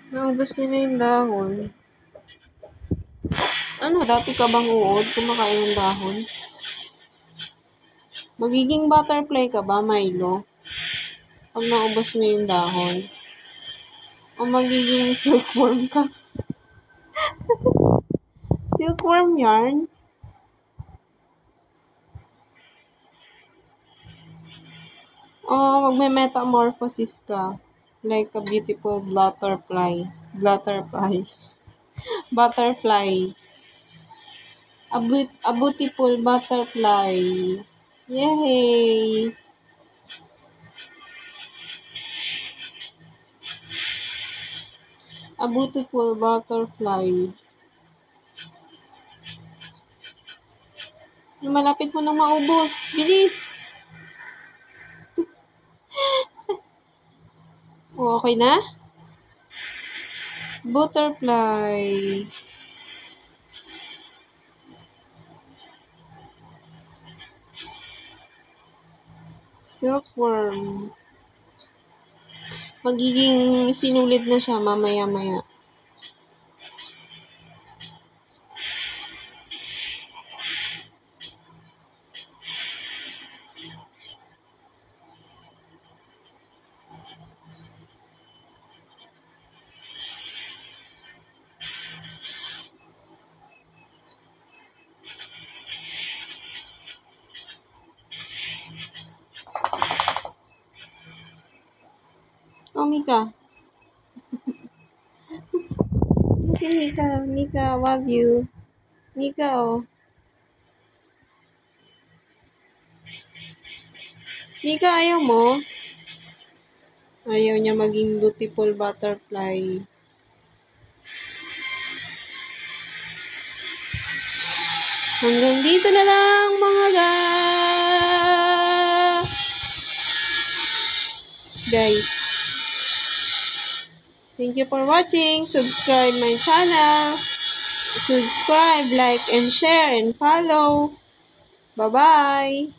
Naubos ko na yung dahon. Ano, dati ka bang uod kumakain ng dahon? Magiging butterfly ka ba, Milo? Pag naubos mo yung dahon. O magiging silkworm ka? Silkworm yarn? O magme-metamorphosis ka. Like a beautiful butterfly. Butterfly. A beautiful butterfly. Yay! A beautiful butterfly. Malapit mo na maubos. Bilis! Okay na? Butterfly. Silkworm. Magiging sinulid na siya mamaya-maya. Oh, Mika. Okay, Mika, love you. Mika, oh. Mika, ayaw mo? Ayaw niya maging beautiful butterfly. Hanggang dito na lang, mga guys. Thank you for watching. Subscribe my channel. Subscribe, like, and share, and follow. Bye-bye.